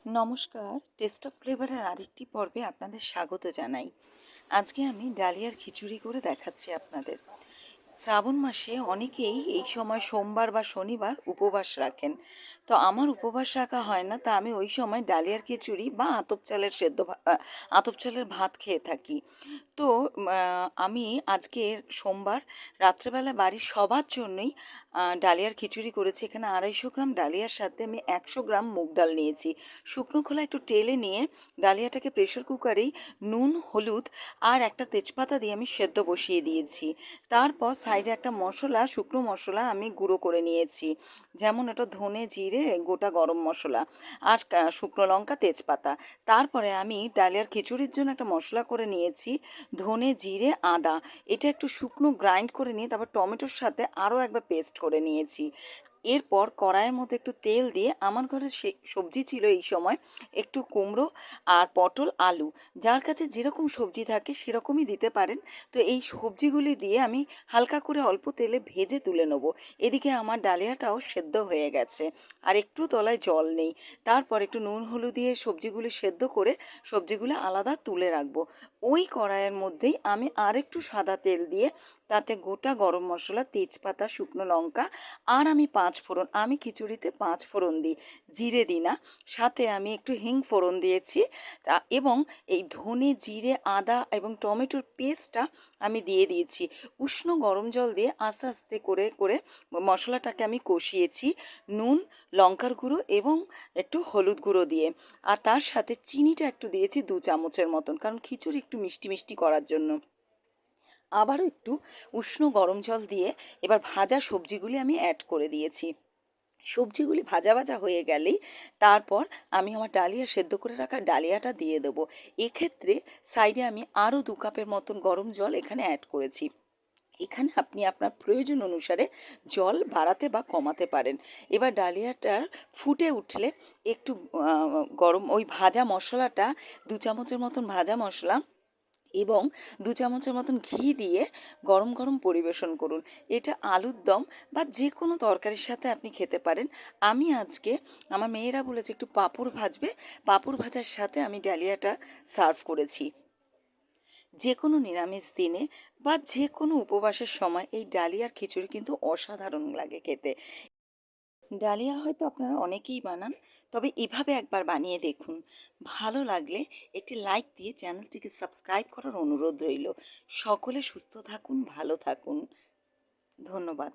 নমস্কার, test of ফ্লেভারের আরেকটি পর্বে আপনাদের স্বাগত জানাই। আজকে আমি ডালিয়ার খিচুড়ি করে দেখাচ্ছি আপনাদের। শ্রাবণ মাসে অনেকেই এই সময় সোমবার বা শনিবার উপবাস রাখেন। তো আমার উপবাস রাখা হয় না, তা আমি ওই সময় ডালিয়ার খিচুড়ি বা আতপ চালের ভাত খেয়ে থাকি। তো আমি আজকে সোমবার রাত্রেবেলা বাড়ির সবার জন্যই ডালিয়ার খিচুড়ি করেছি। এখানে 250 গ্রাম ডালিয়ার সাথে আমি 100 গ্রাম মুগ ডাল নিয়েছি। শুকনো খোলা একটু টেলে নিয়ে ডালিয়াটাকে প্রেশার কুকারেই নুন, হলুদ আর একটা তেজপাতা দিয়ে আমি সেদ্ধ বসিয়ে দিয়েছি। তারপর সাইডে একটা মশলা, শুকনো মশলা আমি গুঁড়ো করে নিয়েছি, যেমন এটা ধনে, জিরে, গোটা গরম মশলা আর শুকনো লঙ্কা, তেজপাতা। তারপরে আমি ডালিয়ার খিচুড়ির জন্য একটা মশলা করে নিয়েছি, ধনে, জিরে, আদা। এটা একটু শুকনো গ্রাইন্ড করে নিয়ে তারপর টমেটোর সাথে আরও একবার পেস্ট করে নিয়েছি। এরপর কড়াইয়ের মধ্যে একটু তেল দিয়ে, আমার ঘরে সবজি ছিল এই সময় একটু কুমড়ো আর পটল, আলু, যার কাছে যেরকম সবজি থাকে সেরকমই দিতে পারেন। তো এই সবজিগুলি দিয়ে আমি হালকা করে অল্প তেলে ভেজে তুলে নেব। এদিকে আমার ডালিয়াটাও সেদ্ধ হয়ে গেছে আর একটু তলায় জল নেই। তারপর একটু নুন হলুদ দিয়ে সবজিগুলি সেদ্ধ করে সবজিগুলো আলাদা তুলে রাখবো। ওই কড়াইয়ের মধ্যেই আমি আর একটু সাদা তেল দিয়ে তাতে গোটা গরম মশলা, তেজপাতা, শুকনো লঙ্কা আর আমি 5 ফোড়ন, আমি খিচুড়িতে 5 ফোড়ন দিই, জিরে দিই না। সাথে আমি একটু হিং ফোড়ন দিয়েছি এবং এই ধনে, জিরে, আদা এবং টমেটোর পেস্টটা আমি দিয়ে দিয়েছি। উষ্ণ গরম জল দিয়ে আস্তে আস্তে করে করে মশলাটাকে আমি কষিয়েছি, নুন, লঙ্কার গুঁড়ো এবং একটু হলুদ গুঁড়ো দিয়ে। আর তার সাথে চিনিটা একটু দিয়েছি 2 চামচের মতন, কারণ খিচুড়ি একটু মিষ্টি মিষ্টি করার জন্য। আবারও একটু উষ্ণ গরম জল দিয়ে এবার ভাজা সবজিগুলি আমি অ্যাড করে দিয়েছি। সবজিগুলি ভাজা ভাজা হয়ে গেলেই তারপর আমি আমার ডালিয়া, সেদ্ধ করে রাখা ডালিয়াটা দিয়ে দেবো। এক্ষেত্রে সাইডে আমি আরও 2 কাপের মতন গরম জল এখানে অ্যাড করেছি। এখানে আপনি আপনার প্রয়োজন অনুসারে জল বাড়াতে বা কমাতে পারেন। এবার ডালিয়াটার ফুটে উঠলে একটু গরম ওই ভাজা মশলাটা, 2 চামচের মতন ভাজা মশলা এবং 2 চামচের মতন ঘি দিয়ে গরম গরম পরিবেশন করুন। এটা আলুর দম বা যে কোনো তরকারির সাথে আপনি খেতে পারেন। আমি আজকে, আমার মেয়েরা বলেছে একটু পাঁপড় ভাজবে, পাঁপড় ভাজার সাথে আমি ডালিয়াটা সার্ভ করেছি। যে কোনো নিরামিষ দিনে বা যে কোনো উপবাসের সময় এই ডালিয়ার খিচুড়ি কিন্তু অসাধারণ লাগে খেতে। ডালিয়া হয়তো আপনারা অনেকেই বানান, তবে এভাবে একবার বানিয়ে দেখুন। ভালো লাগলে একটি লাইক দিয়ে চ্যানেলটিকে সাবস্ক্রাইব করার অনুরোধ রইল। সকলে সুস্থ থাকুন, ভালো থাকুন। ধন্যবাদ।